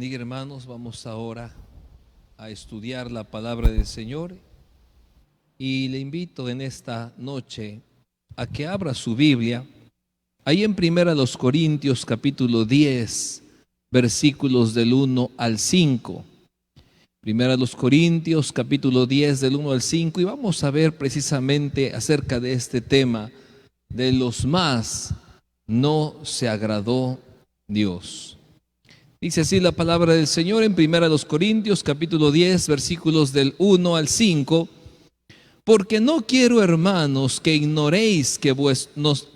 bendiga, hermanos. Vamos ahora a estudiar la palabra del Señor y le invito en esta noche a que abra su Biblia ahí en 1 Corintios capítulo 10, versículos del 1 al 5. 1 Corintios capítulo 10 del 1 al 5, y vamos a ver precisamente acerca de este tema: de los más no se agradó Dios. Dice así la palabra del Señor en 1 Corintios capítulo 10 versículos del 1 al 5. Porque no quiero, hermanos, que ignoréis que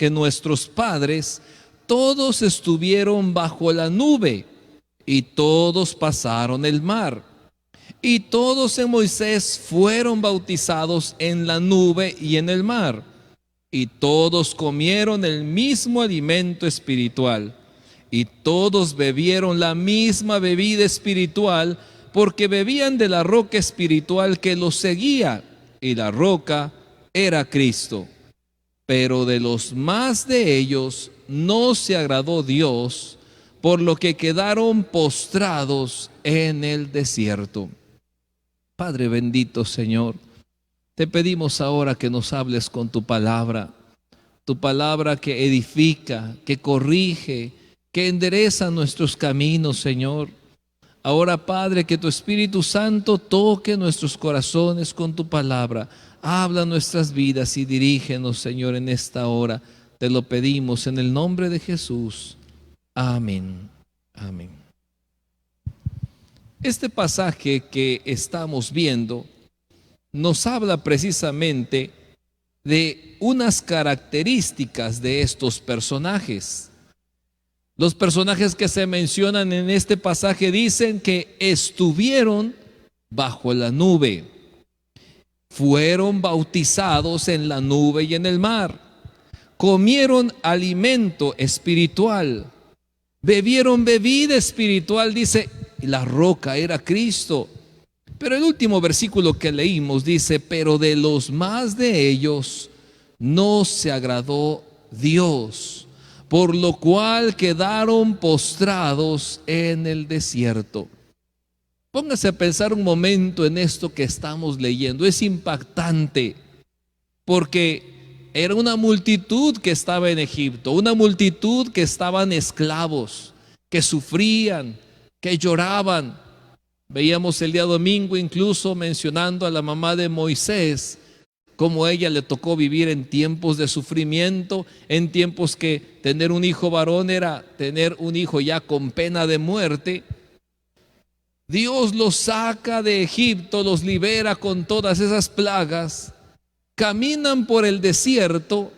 nuestros padres todos estuvieron bajo la nube, y todos pasaron el mar, y todos en Moisés fueron bautizados en la nube y en el mar, y todos comieron el mismo alimento espiritual, y todos bebieron la misma bebida espiritual, porque bebían de la roca espiritual que los seguía, y la roca era Cristo. Pero de los más de ellos no se agradó Dios, por lo que quedaron postrados en el desierto. Padre bendito, Señor, te pedimos ahora que nos hables con tu palabra que edifica, que corrige, que endereza nuestros caminos, Señor. Ahora, Padre, que tu Espíritu Santo toque nuestros corazones con tu palabra. Habla nuestras vidas y dirígenos, Señor, en esta hora. Te lo pedimos en el nombre de Jesús. Amén. Amén. Este pasaje que estamos viendo nos habla precisamente de unas características de estos personajes. Los personajes que se mencionan en este pasaje dicen que estuvieron bajo la nube, fueron bautizados en la nube y en el mar, comieron alimento espiritual, bebieron bebida espiritual, dice, y la roca era Cristo. Pero el último versículo que leímos dice: pero de los más de ellos no se agradó Dios, por lo cual quedaron postrados en el desierto. Póngase a pensar un momento en esto que estamos leyendo. Es impactante, porque era una multitud que estaba en Egipto, una multitud que estaban esclavos, que sufrían, que lloraban. Veíamos el día domingo incluso mencionando a la mamá de Moisés, cómo ella le tocó vivir en tiempos de sufrimiento, en tiempos que tener un hijo varón era tener un hijo ya con pena de muerte. Dios los saca de Egipto, los libera con todas esas plagas, caminan por el desierto,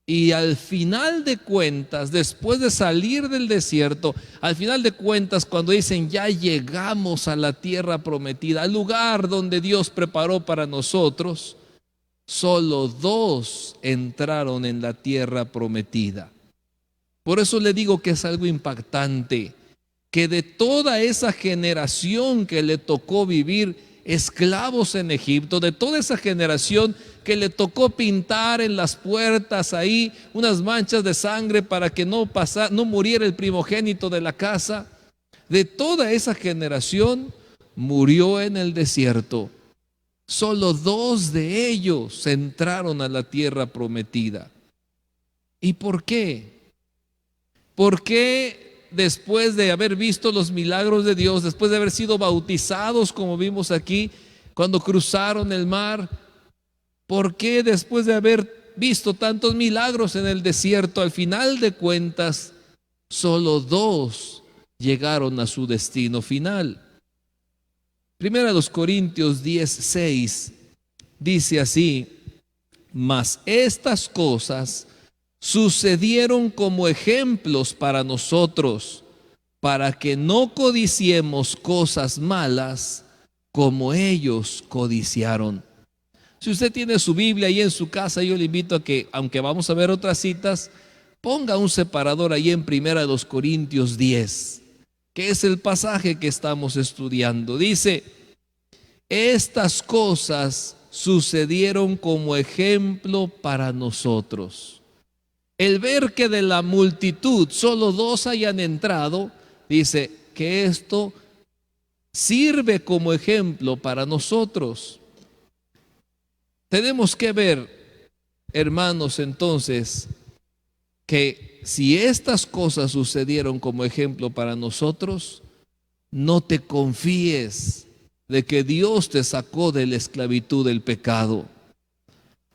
y al final de cuentas, después de salir del desierto, al final de cuentas, cuando dicen ya llegamos a la tierra prometida, al lugar donde Dios preparó para nosotros, solo 2 entraron en la tierra prometida. Por eso le digo que es algo impactante, que de toda esa generación que le tocó vivir esclavos en Egipto, de toda esa generación que le tocó pintar en las puertas ahí unas manchas de sangre para que no muriera el primogénito de la casa, de toda esa generación murió en el desierto. Solo 2 de ellos entraron a la tierra prometida. ¿Y por qué? ¿Por qué después de haber visto los milagros de Dios, después de haber sido bautizados como vimos aquí, cuando cruzaron el mar, por qué después de haber visto tantos milagros en el desierto, al final de cuentas, solo 2 llegaron a su destino final? 1 Corintios 10:6 dice así: mas estas cosas sucedieron como ejemplos para nosotros, para que no codiciemos cosas malas como ellos codiciaron. Si usted tiene su Biblia ahí en su casa, yo le invito a que, aunque vamos a ver otras citas, ponga un separador ahí en 1 Corintios 10, que es el pasaje que estamos estudiando. Dice: estas cosas sucedieron como ejemplo para nosotros. El ver que de la multitud solo 2 hayan entrado, dice, que esto sirve como ejemplo para nosotros. Tenemos que ver, hermanos, entonces, que si estas cosas sucedieron como ejemplo para nosotros, no te confíes de que Dios te sacó de la esclavitud del pecado.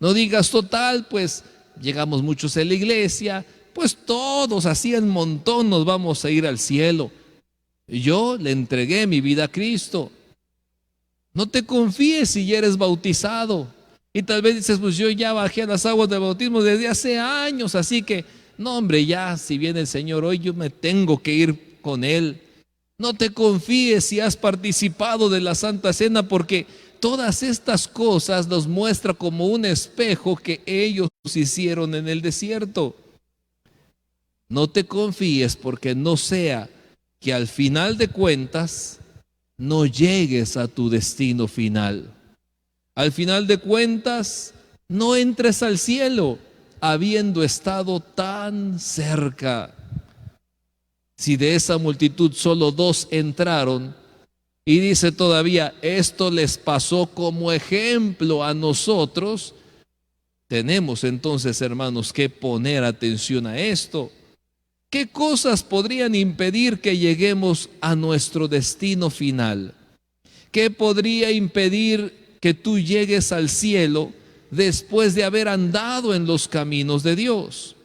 No digas, total, pues llegamos muchos a la iglesia, pues todos hacían un montón, nos vamos a ir al cielo. Yo le entregué mi vida a Cristo. No te confíes si ya eres bautizado. Y tal vez dices, pues yo ya bajé a las aguas de bautismo desde hace años, así que, no hombre, ya si viene el Señor hoy, yo me tengo que ir con Él. No te confíes si has participado de la Santa Cena, porque todas estas cosas nos muestra como un espejo que ellos hicieron en el desierto. No te confíes, porque no sea que al final de cuentas no llegues a tu destino final. Al final de cuentas no entres al cielo habiendo estado tan cerca. Si de esa multitud solo 2 entraron, y dice todavía, esto les pasó como ejemplo a nosotros, tenemos entonces, hermanos, que poner atención a esto. ¿Qué cosas podrían impedir que lleguemos a nuestro destino final? ¿Qué podría impedir que tú llegues al cielo después de haber andado en los caminos de Dios?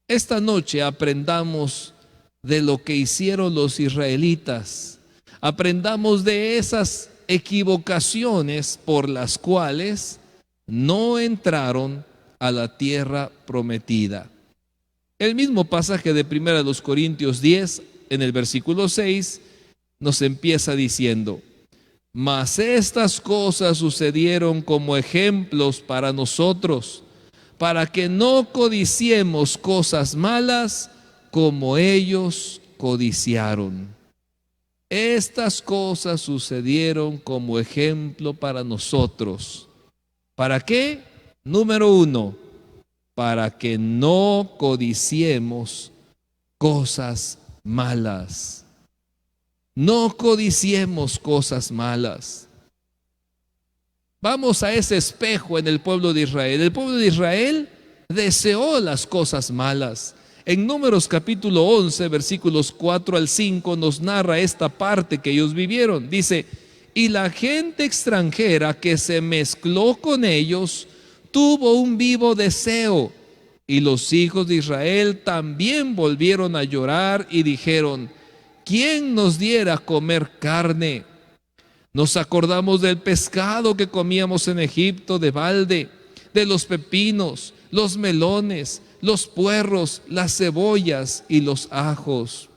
Esta noche aprendamos de lo que hicieron los israelitas. Aprendamos de esas equivocaciones por las cuales no entraron a la tierra prometida. El mismo pasaje de 1 Corintios 10, en el versículo 6, nos empieza diciendo, mas estas cosas sucedieron como ejemplos para nosotros, para que no codiciemos cosas malas como ellos codiciaron. Estas cosas sucedieron como ejemplo para nosotros. ¿Para qué? Número 1, para que no codiciemos cosas malas. No codiciemos cosas malas. Vamos a ese espejo en el pueblo de Israel. El pueblo de Israel deseó las cosas malas. En Números capítulo 11, versículos 4 al 5, nos narra esta parte que ellos vivieron. Dice, y la gente extranjera que se mezcló con ellos tuvo un vivo deseo, y los hijos de Israel también volvieron a llorar y dijeron, ¿quién nos diera a comer carne? Nos acordamos del pescado que comíamos en Egipto de balde, de los pepinos, los melones, los puerros, las cebollas y los ajos.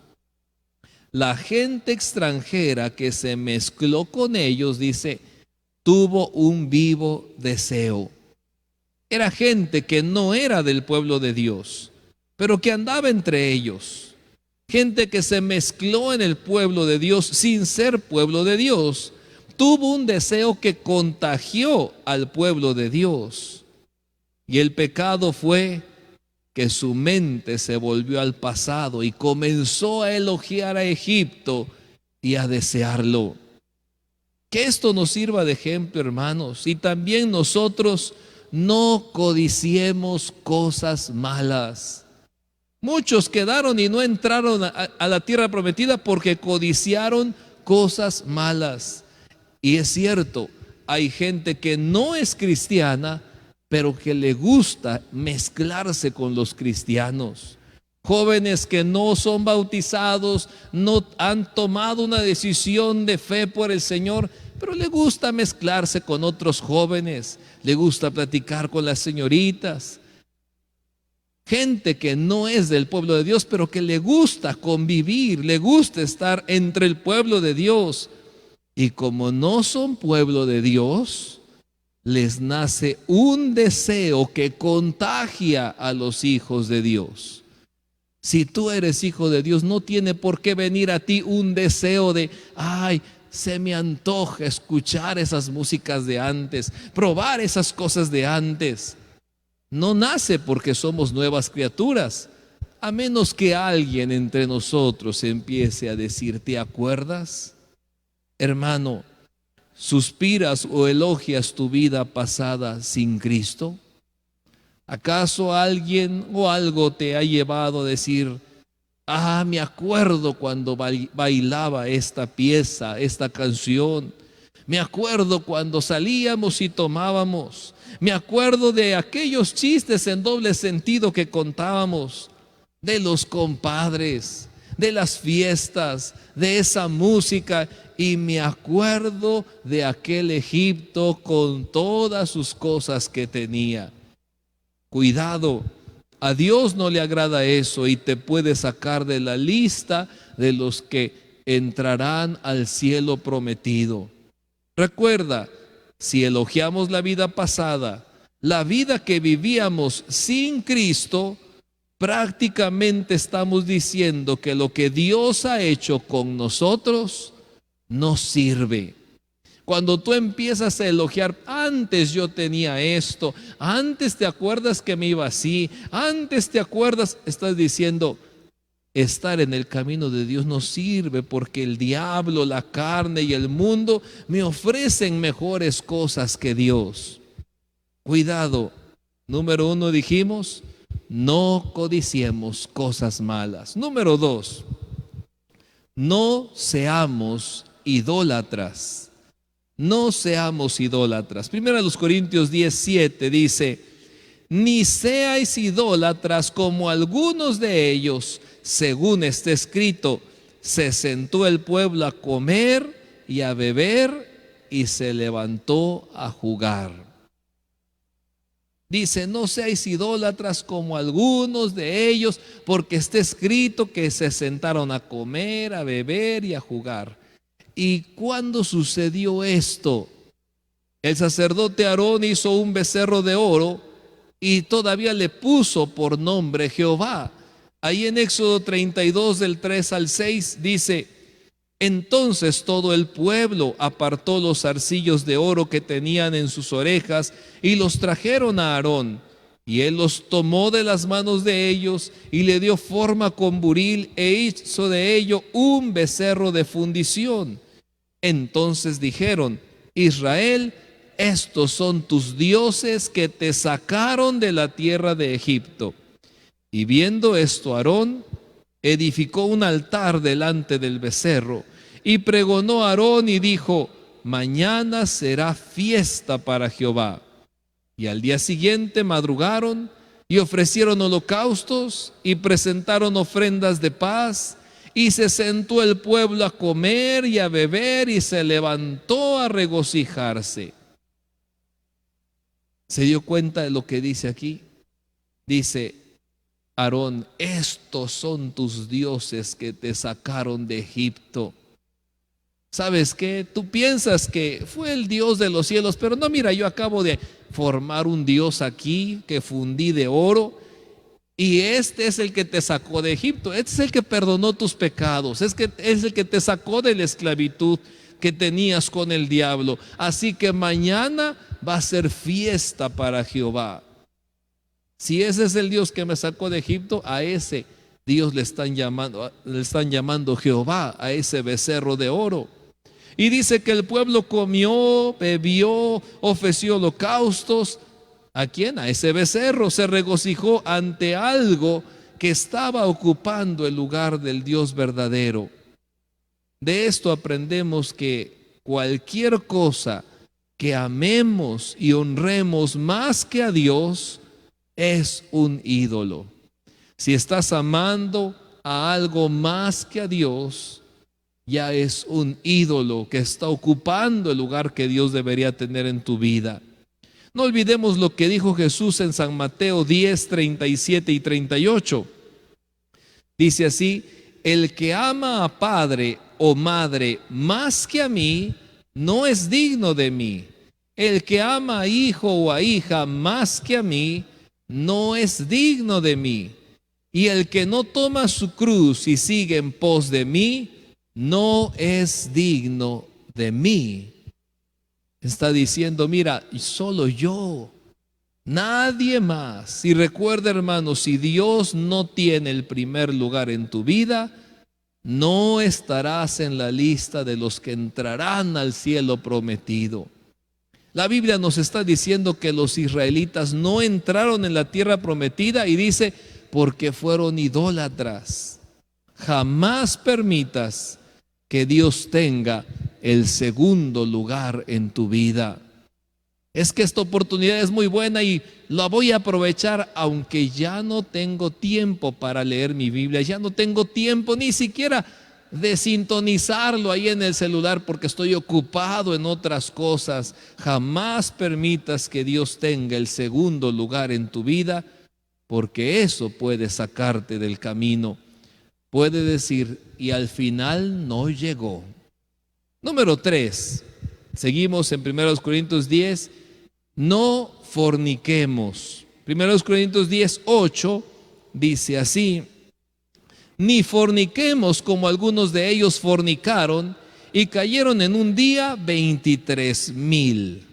La gente extranjera que se mezcló con ellos, dice, tuvo un vivo deseo. Era gente que no era del pueblo de Dios, pero que andaba entre ellos. Gente que se mezcló en el pueblo de Dios sin ser pueblo de Dios. Tuvo un deseo que contagió al pueblo de Dios. Y el pecado fue que su mente se volvió al pasado y comenzó a elogiar a Egipto y a desearlo. Que esto nos sirva de ejemplo, hermanos, y también nosotros no codiciemos cosas malas. Muchos quedaron y no entraron a la tierra prometida porque codiciaron cosas malas. Y es cierto, hay gente que no es cristiana, pero que le gusta mezclarse con los cristianos. Jóvenes que no son bautizados, no han tomado una decisión de fe por el Señor, pero le gusta mezclarse con otros jóvenes, le gusta platicar con las señoritas. Gente que no es del pueblo de Dios, pero que le gusta convivir, le gusta estar entre el pueblo de Dios. Y como no son pueblo de Dios, les nace un deseo que contagia a los hijos de Dios. Si tú eres hijo de Dios, no tiene por qué venir a ti un deseo de, ay, se me antoja escuchar esas músicas de antes, probar esas cosas de antes. No nace porque somos nuevas criaturas. a menos que alguien entre nosotros empiece a decir, ¿te acuerdas? Hermano, ¿suspiras o elogias tu vida pasada sin Cristo? ¿Acaso alguien o algo te ha llevado a decir, me acuerdo cuando bailaba esta pieza, esta canción? Me acuerdo cuando salíamos y tomábamos. Me acuerdo de aquellos chistes en doble sentido que contábamos, de los compadres, de las fiestas, de esa música. Y me acuerdo de aquel Egipto con todas sus cosas que tenía. Cuidado, a Dios no le agrada eso y te puede sacar de la lista de los que entrarán al cielo prometido. Recuerda, si elogiamos la vida pasada, la vida que vivíamos sin Cristo, prácticamente estamos diciendo que lo que Dios ha hecho con nosotros no sirve. Cuando tú empiezas a elogiar, antes yo tenía esto, antes te acuerdas que me iba así, antes te acuerdas, estás diciendo, estar en el camino de Dios no sirve porque el diablo, la carne y el mundo me ofrecen mejores cosas que Dios. Cuidado, número 1 dijimos, no codiciemos cosas malas. Número 2, no seamos idólatras. No seamos idólatras. Primera de los Corintios 10:7 dice, ni seáis idólatras como algunos de ellos, según está escrito, se sentó el pueblo a comer y a beber y se levantó a jugar. Dice, no seáis idólatras como algunos de ellos, porque está escrito que se sentaron a comer, a beber y a jugar. ¿Y cuándo sucedió esto? El sacerdote Aarón hizo un becerro de oro y todavía le puso por nombre Jehová. Ahí en Éxodo 32 del 3 al 6 dice, entonces todo el pueblo apartó los zarcillos de oro que tenían en sus orejas y los trajeron a Aarón. Y él los tomó de las manos de ellos y le dio forma con buril e hizo de ello un becerro de fundición. Entonces dijeron, Israel, estos son tus dioses que te sacaron de la tierra de Egipto. Y viendo esto, Aarón edificó un altar delante del becerro y pregonó a Aarón y dijo, mañana será fiesta para Jehová. Y al día siguiente madrugaron y ofrecieron holocaustos y presentaron ofrendas de paz. Y se sentó el pueblo a comer y a beber y se levantó a regocijarse. ¿Se dio cuenta de lo que dice aquí? Dice Aarón, estos son tus dioses que te sacaron de Egipto. ¿Sabes qué? Tú piensas que fue el Dios de los cielos, pero no, mira, yo acabo de formar un Dios aquí que fundí de oro. Y este es el que te sacó de Egipto, este es el que perdonó tus pecados, es el que te sacó de la esclavitud que tenías con el diablo. Así que mañana va a ser fiesta para Jehová. Si ese es el Dios que me sacó de Egipto, a ese Dios le están llamando Jehová, a ese becerro de oro. Y dice que el pueblo comió, bebió, ofreció holocaustos. ¿A quién? A ese becerro. Se regocijó ante algo que estaba ocupando el lugar del Dios verdadero. De esto aprendemos que cualquier cosa que amemos y honremos más que a Dios es un ídolo. Si estás amando a algo más que a Dios, ya es un ídolo que está ocupando el lugar que Dios debería tener en tu vida. No olvidemos lo que dijo Jesús en San Mateo 10, 37 y 38. Dice así, el que ama a padre o madre más que a mí, no es digno de mí. El que ama a hijo o a hija más que a mí, no es digno de mí. Y el que no toma su cruz y sigue en pos de mí, no es digno de mí. Está diciendo, mira, solo yo Nadie más. Y recuerda, hermanos, si Dios no tiene el primer lugar en tu vida, no estarás en la lista de los que entrarán al cielo prometido. La Biblia nos está diciendo que los israelitas no entraron en la tierra prometida y dice, porque fueron idólatras. Jamás permitas que Dios tenga el segundo lugar en tu vida. Es que esta oportunidad es muy buena y la voy a aprovechar, aunque ya no tengo tiempo para leer mi Biblia, ya no tengo tiempo ni siquiera de sintonizarlo ahí en el celular porque estoy ocupado en otras cosas. Jamás permitas que Dios tenga el segundo lugar en tu vida, porque eso puede sacarte del camino. Puede decir, y al final no llegó. Número 3, seguimos en 1 Corintios 10, no forniquemos. 1 Corintios 10, 8 dice así, ni forniquemos como algunos de ellos fornicaron y cayeron en un día 23,000.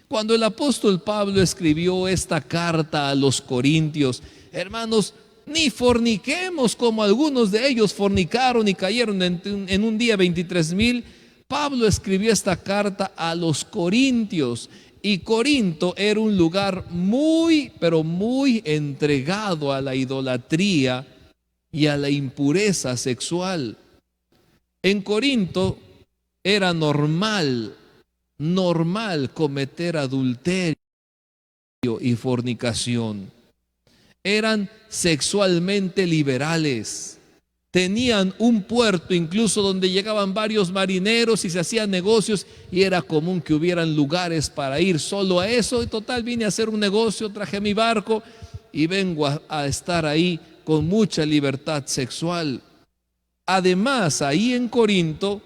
Cuando el apóstol Pablo escribió esta carta a los corintios, hermanos, ni forniquemos como algunos de ellos fornicaron y cayeron en un día 23,000. Pablo escribió esta carta a los corintios, y Corinto era un lugar muy, pero muy entregado a la idolatría y a la impureza sexual. En Corinto era normal cometer adulterio y fornicación. Eran sexualmente liberales. Tenían un puerto incluso donde llegaban varios marineros y se hacían negocios, y era común que hubieran lugares para ir solo a eso. Y total, vine a hacer un negocio, traje mi barco y vengo a estar ahí con mucha libertad sexual. Además, ahí en Corinto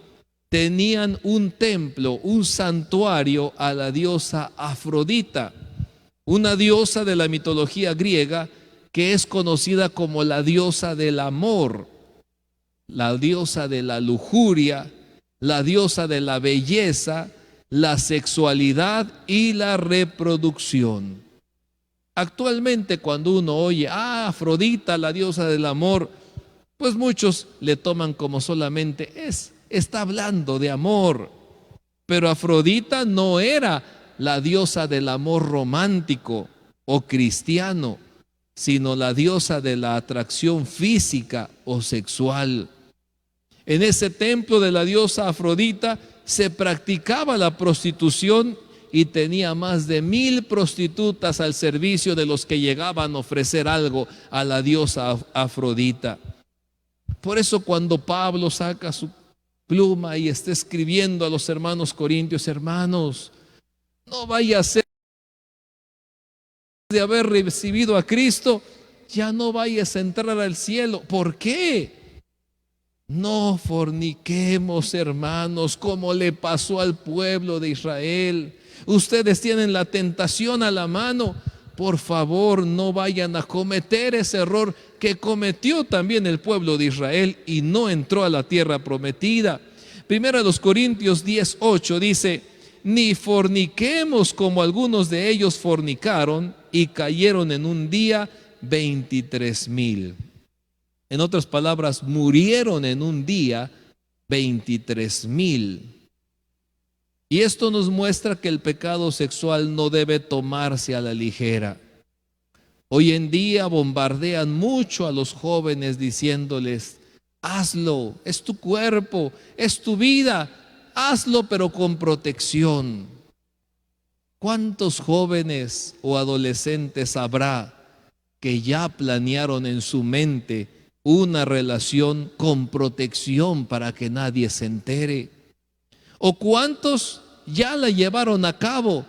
tenían un templo, un santuario a la diosa Afrodita, una diosa de la mitología griega que es conocida como la diosa del amor, la diosa de la lujuria, la diosa de la belleza, la sexualidad y la reproducción. Actualmente, cuando uno oye, Afrodita, la diosa del amor, pues muchos le toman como solamente está hablando de amor. Pero Afrodita no era la diosa del amor romántico o cristiano, sino la diosa de la atracción física o sexual. En ese templo de la diosa Afrodita se practicaba la prostitución y tenía más de 1,000 prostitutas al servicio de los que llegaban a ofrecer algo a la diosa Afrodita. Por eso cuando Pablo saca su pluma y está escribiendo a los hermanos corintios, hermanos, no vaya a ser de haber recibido a Cristo, ya no vayas a entrar al cielo. ¿Por qué? No forniquemos, hermanos, como le pasó al pueblo de Israel. Ustedes tienen la tentación a la mano. Por favor, no vayan a cometer ese error que cometió también el pueblo de Israel y no entró a la tierra prometida. Primero a los Corintios 10:8 dice, ni forniquemos como algunos de ellos fornicaron y cayeron en un día 23,000. En otras palabras, murieron en un día 23,000. Y esto nos muestra que el pecado sexual no debe tomarse a la ligera. Hoy en día bombardean mucho a los jóvenes diciéndoles, hazlo, es tu cuerpo, es tu vida, hazlo pero con protección. ¿Cuántos jóvenes o adolescentes habrá que ya planearon en su mente una relación con protección para que nadie se entere? ¿O cuántos ya la llevaron a cabo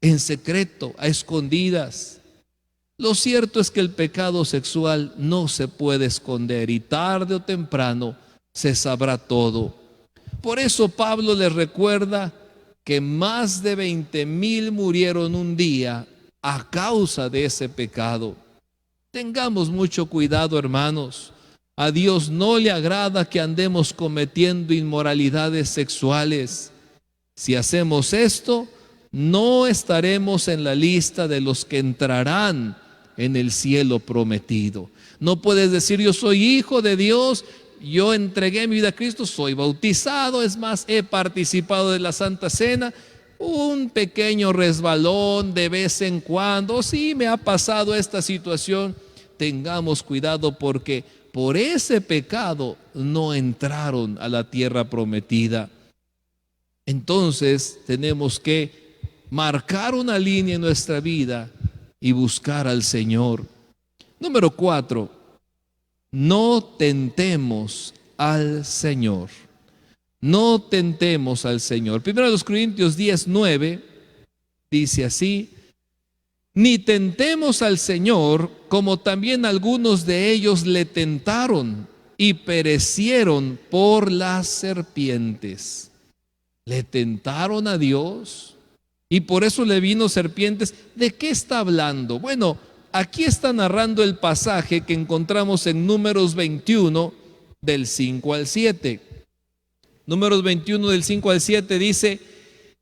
en secreto, a escondidas? Lo cierto es que el pecado sexual no se puede esconder y tarde o temprano se sabrá todo. Por eso Pablo les recuerda que más de 20,000 murieron un día a causa de ese pecado. Tengamos mucho cuidado, hermanos. A Dios no le agrada que andemos cometiendo inmoralidades sexuales. Si hacemos esto, no estaremos en la lista de los que entrarán en el cielo prometido. No puedes decir: yo soy hijo de Dios, yo entregué mi vida a Cristo, soy bautizado, es más, he participado de la Santa Cena, un pequeño resbalón de vez en cuando, sí me ha pasado esta situación. Tengamos cuidado, porque por ese pecado no entraron a la tierra prometida. Entonces tenemos que marcar una línea en nuestra vida y buscar al Señor. Número 4, no tentemos al Señor. No tentemos al Señor. Primero Corintios 10:9 dice así: ni tentemos al Señor, como también algunos de ellos le tentaron y perecieron por las serpientes. Le tentaron a Dios y por eso le vino serpientes. ¿De qué está hablando? Bueno, aquí está narrando el pasaje que encontramos en Números 21, del 5 al 7. Números 21, del 5 al 7 dice: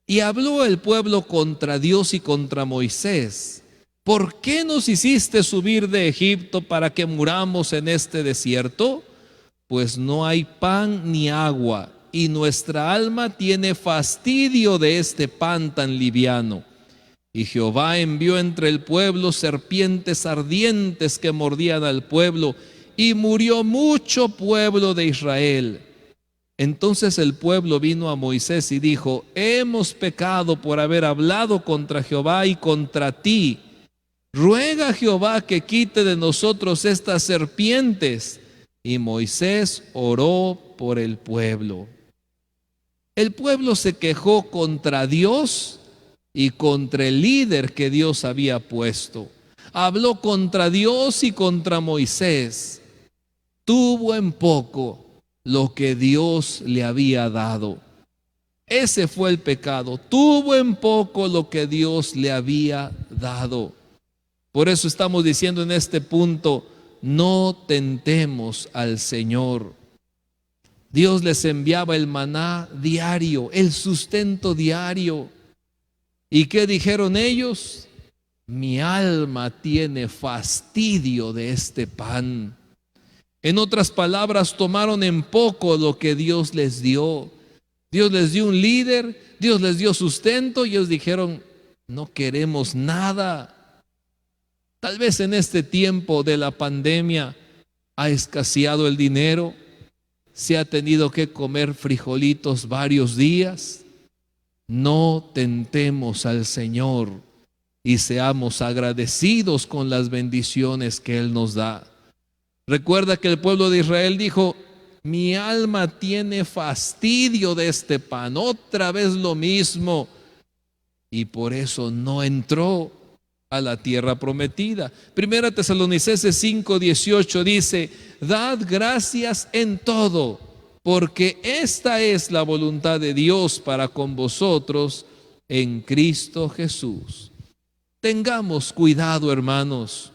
y habló el pueblo contra Dios y contra Moisés: ¿por qué nos hiciste subir de Egipto para que muramos en este desierto? Pues no hay pan ni agua, y nuestra alma tiene fastidio de este pan tan liviano. Y Jehová envió entre el pueblo serpientes ardientes que mordían al pueblo, y murió mucho pueblo de Israel. Entonces el pueblo vino a Moisés y dijo: hemos pecado por haber hablado contra Jehová y contra ti. Ruega a Jehová que quite de nosotros estas serpientes. Y Moisés oró por el pueblo. El pueblo se quejó contra Dios y contra el líder que Dios había puesto. Habló contra Dios y contra Moisés. Tuvo en poco lo que Dios le había dado. Ese fue el pecado. Tuvo en poco lo que Dios le había dado. Por eso estamos diciendo en este punto: no tentemos al Señor. Dios les enviaba el maná diario, el sustento diario. ¿Y qué dijeron ellos? Mi alma tiene fastidio de este pan. En otras palabras, tomaron en poco lo que Dios les dio. Dios les dio un líder, Dios les dio sustento, y ellos dijeron: no queremos nada. Tal vez en este tiempo de la pandemia ha escaseado el dinero, se ha tenido que comer frijolitos varios días. No tentemos al Señor y seamos agradecidos con las bendiciones que Él nos da. Recuerda que el pueblo de Israel dijo: mi alma tiene fastidio de este pan. Otra vez lo mismo. Y por eso no entró a la tierra prometida. Primera Tesalonicenses 5:18 dice: dad gracias en todo, porque esta es la voluntad de Dios para con vosotros en Cristo Jesús. Tengamos cuidado, hermanos.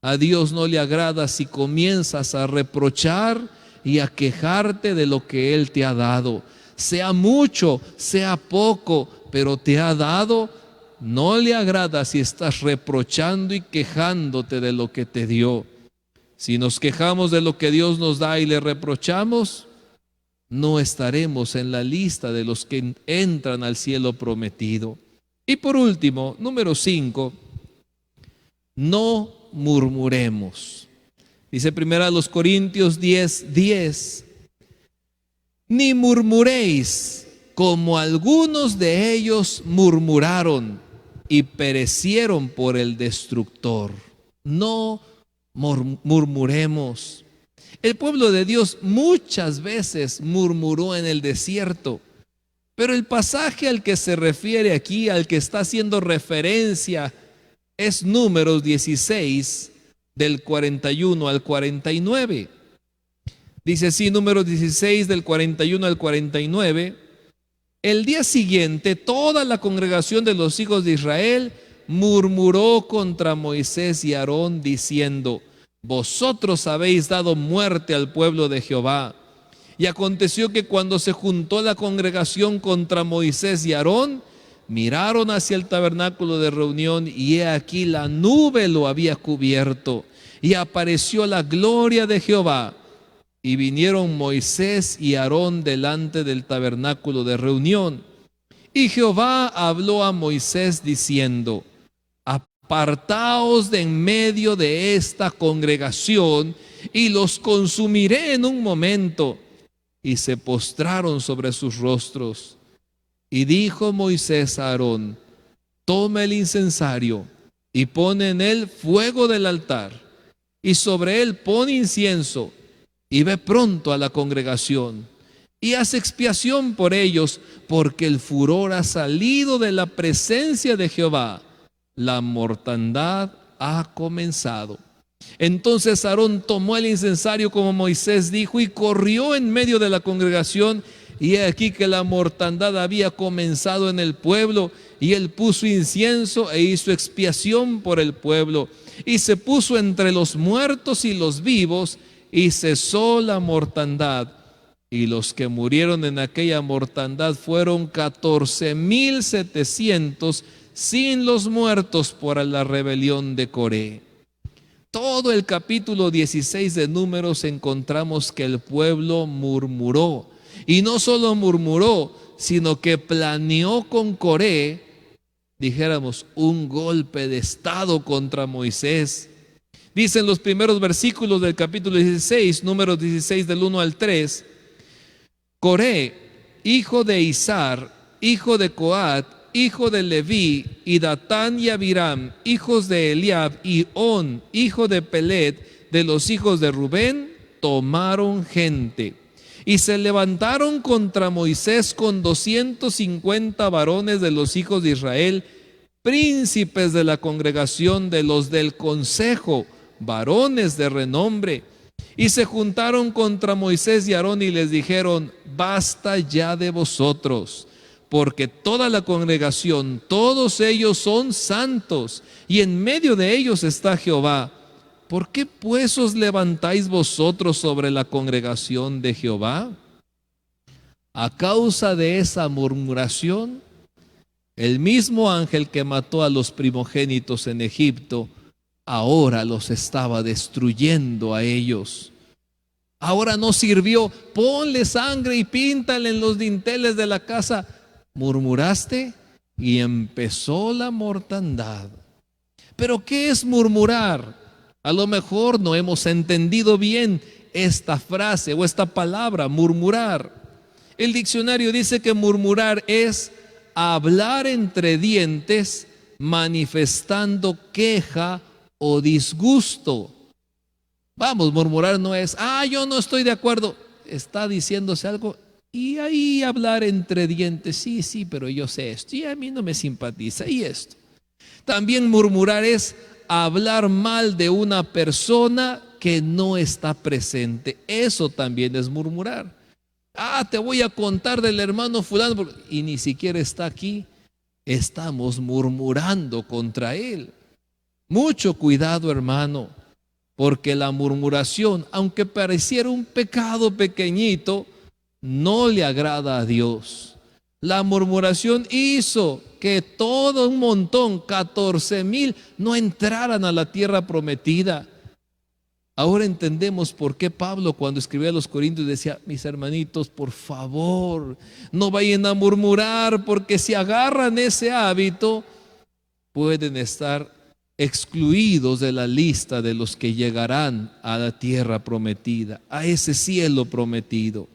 A Dios no le agrada si comienzas a reprochar y a quejarte de lo que Él te ha dado. Sea mucho, sea poco, pero te ha dado. No le agrada si estás reprochando y quejándote de lo que te dio. Si nos quejamos de lo que Dios nos da y le reprochamos, no estaremos en la lista de los que entran al cielo prometido. Y por último, número 5, no murmuremos. Dice 1 Corintios 10:10: ni murmuréis como algunos de ellos murmuraron y perecieron por el destructor. No murmuremos. El pueblo de Dios muchas veces murmuró en el desierto, pero el pasaje al que se refiere aquí, al que está haciendo referencia, es Números 16, del 41 al 49. Dice así, Números 16, del 41 al 49: el día siguiente, toda la congregación de los hijos de Israel murmuró contra Moisés y Aarón, diciendo: vosotros habéis dado muerte al pueblo de Jehová. Y aconteció que cuando se juntó la congregación contra Moisés y Aarón, miraron hacia el tabernáculo de reunión y he aquí la nube lo había cubierto y apareció la gloria de Jehová. Y vinieron Moisés y Aarón delante del tabernáculo de reunión. Y Jehová habló a Moisés diciendo: apartaos de en medio de esta congregación y los consumiré en un momento. Y se postraron sobre sus rostros. Y dijo Moisés a Aarón: toma el incensario y pon en él fuego del altar, y sobre él pon incienso, y ve pronto a la congregación, y haz expiación por ellos, porque el furor ha salido de la presencia de Jehová, la mortandad ha comenzado. Entonces Aarón tomó el incensario como Moisés dijo, y corrió en medio de la congregación, y he aquí que la mortandad había comenzado en el pueblo, y él puso incienso e hizo expiación por el pueblo, y se puso entre los muertos y los vivos, y cesó la mortandad. Y los que murieron en aquella mortandad fueron 14,700, sin los muertos por la rebelión de Coré. Todo el capítulo 16 de Números encontramos que el pueblo murmuró. Y no solo murmuró, sino que planeó con Coré, dijéramos, un golpe de estado contra Moisés. Dicen los primeros versículos del capítulo 16, Números 16 del 1 al 3, Coré, hijo de Izar, hijo de Coat, hijo de Leví, y Datán y Abiram, hijos de Eliab, y On, hijo de Pelet, de los hijos de Rubén, tomaron gente y se levantaron contra Moisés con 250 varones de los hijos de Israel, príncipes de la congregación, de los del consejo, varones de renombre. Y se juntaron contra Moisés y Aarón y les dijeron: basta ya de vosotros, porque toda la congregación, todos ellos son santos, y en medio de ellos está Jehová. ¿Por qué pues os levantáis vosotros sobre la congregación de Jehová? A causa de esa murmuración, el mismo ángel que mató a los primogénitos en Egipto, ahora los estaba destruyendo a ellos. Ahora no sirvió, ponle sangre y píntale en los dinteles de la casa. Murmuraste y empezó la mortandad. ¿Pero qué es murmurar? A lo mejor no hemos entendido bien esta frase o esta palabra, murmurar. El diccionario dice que murmurar es hablar entre dientes, manifestando queja o disgusto. Vamos, murmurar no es, yo no estoy de acuerdo. Está diciéndose algo y ahí hablar entre dientes, sí, pero yo sé esto y a mí no me simpatiza y esto. También murmurar es hablar mal de una persona que no está presente. Eso también es murmurar. Te voy a contar del hermano fulano y ni siquiera está aquí. Estamos murmurando contra él. Mucho cuidado, hermano, porque la murmuración, aunque pareciera un pecado pequeñito, no le agrada a Dios. La murmuración hizo que todo un montón, 14,000, no entraran a la tierra prometida. Ahora entendemos por qué Pablo, cuando escribía a los Corintios, decía: mis hermanitos, por favor, no vayan a murmurar, porque si agarran ese hábito, pueden estar excluidos de la lista de los que llegarán a la tierra prometida, a ese cielo prometido.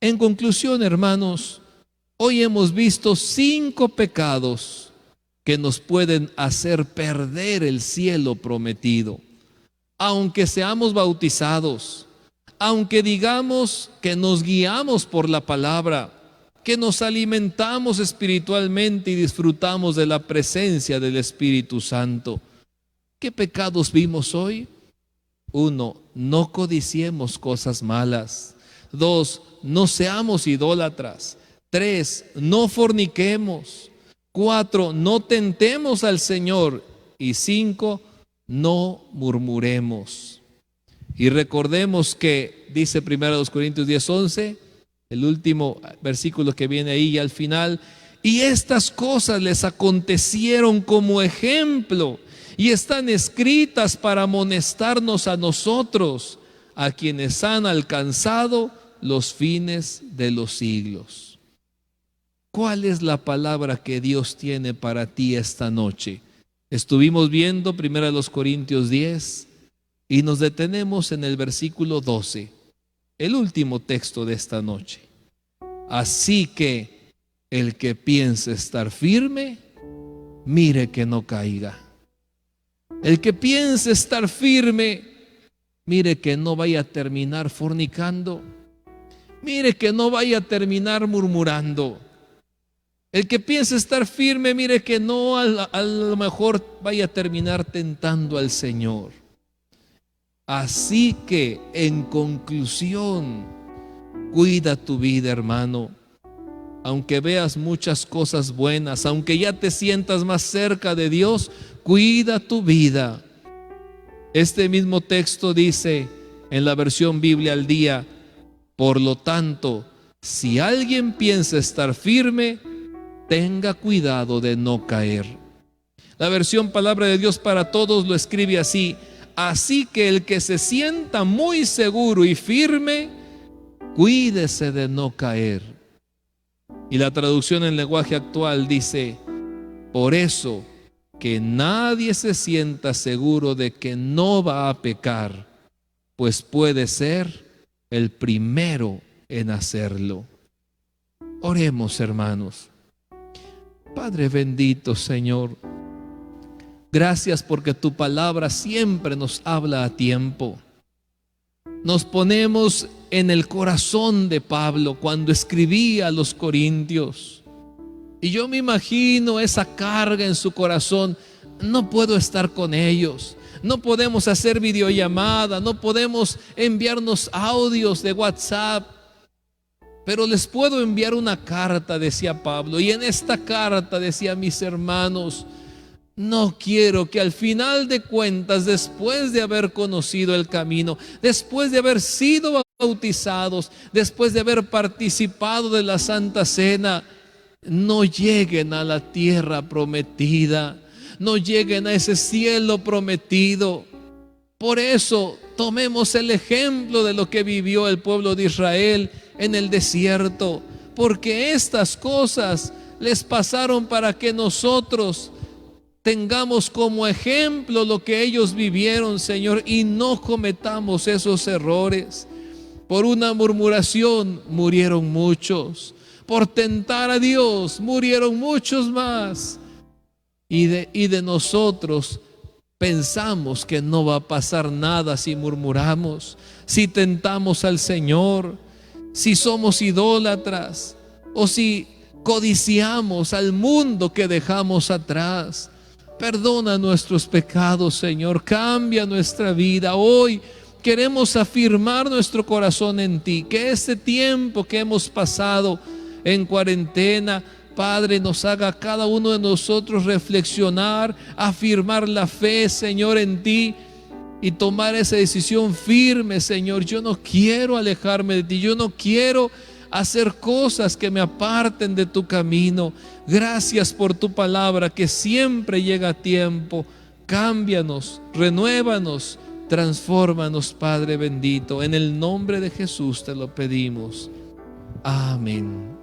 En conclusión, hermanos, hoy hemos visto 5 pecados que nos pueden hacer perder el cielo prometido. Aunque seamos bautizados, aunque digamos que nos guiamos por la palabra, que nos alimentamos espiritualmente y disfrutamos de la presencia del Espíritu Santo. ¿Qué pecados vimos hoy? 1, no codiciemos cosas malas. 2, no seamos idólatras. 3, no forniquemos. 4, no tentemos al Señor. Y 5, no murmuremos. Y recordemos que dice 1 Corintios 10:11, el último versículo que viene ahí y al final: Y estas cosas les acontecieron como ejemplo y están escritas para amonestarnos a nosotros, a quienes han alcanzado los fines de los siglos. ¿Cuál es la palabra que Dios tiene para ti esta noche? Estuvimos viendo 1 Corintios 10 y nos detenemos en el versículo 12, el último texto de esta noche. Así que el que piense estar firme, mire que no caiga. El que piense estar firme, mire que no vaya a terminar fornicando. Mire que no vaya a terminar murmurando. El que piense estar firme, mire que no a lo mejor vaya a terminar tentando al Señor. Así que, en conclusión, cuida tu vida, hermano. Aunque veas muchas cosas buenas, aunque ya te sientas más cerca de Dios, cuida tu vida. Este mismo texto dice en la versión Biblia al Día: por lo tanto, si alguien piensa estar firme, tenga cuidado de no caer. La versión Palabra de Dios para Todos lo escribe así: así que el que se sienta muy seguro y firme, cuídese de no caer. Y la traducción en lenguaje actual dice: por eso, que nadie se sienta seguro de que no va a pecar, pues puede ser el primero en hacerlo. Oremos, hermanos. Padre bendito, Señor, gracias porque tu palabra siempre nos habla a tiempo. Nos ponemos en el corazón de Pablo cuando escribía a los Corintios. Y yo me imagino esa carga en su corazón. No puedo estar con ellos. No podemos hacer videollamada. No podemos enviarnos audios de WhatsApp. Pero les puedo enviar una carta, decía Pablo. Y en esta carta decía: mis hermanos, no quiero que al final de cuentas, después de haber conocido el camino, después de haber sido bautizados, después de haber participado de la Santa Cena, no lleguen a la tierra prometida, no lleguen a ese cielo prometido. Por eso tomemos el ejemplo de lo que vivió el pueblo de Israel en el desierto, porque estas cosas les pasaron para que nosotros tengamos como ejemplo lo que ellos vivieron, Señor, y no cometamos esos errores. Por una murmuración murieron muchos. Por tentar a Dios murieron muchos más. Y de nosotros pensamos que no va a pasar nada si murmuramos, si tentamos al Señor, si somos idólatras o si codiciamos al mundo que dejamos atrás. Perdona nuestros pecados, Señor. Cambia nuestra vida. Hoy queremos afirmar nuestro corazón en ti. Que este tiempo que hemos pasado en cuarentena, Padre, nos haga a cada uno de nosotros reflexionar, afirmar la fe, Señor, en ti y tomar esa decisión firme, Señor. Yo no quiero alejarme de ti. Yo no quiero hacer cosas que me aparten de tu camino. Gracias por tu palabra que siempre llega a tiempo. Cámbianos, renuévanos, transfórmanos, Padre bendito. En el nombre de Jesús te lo pedimos. Amén.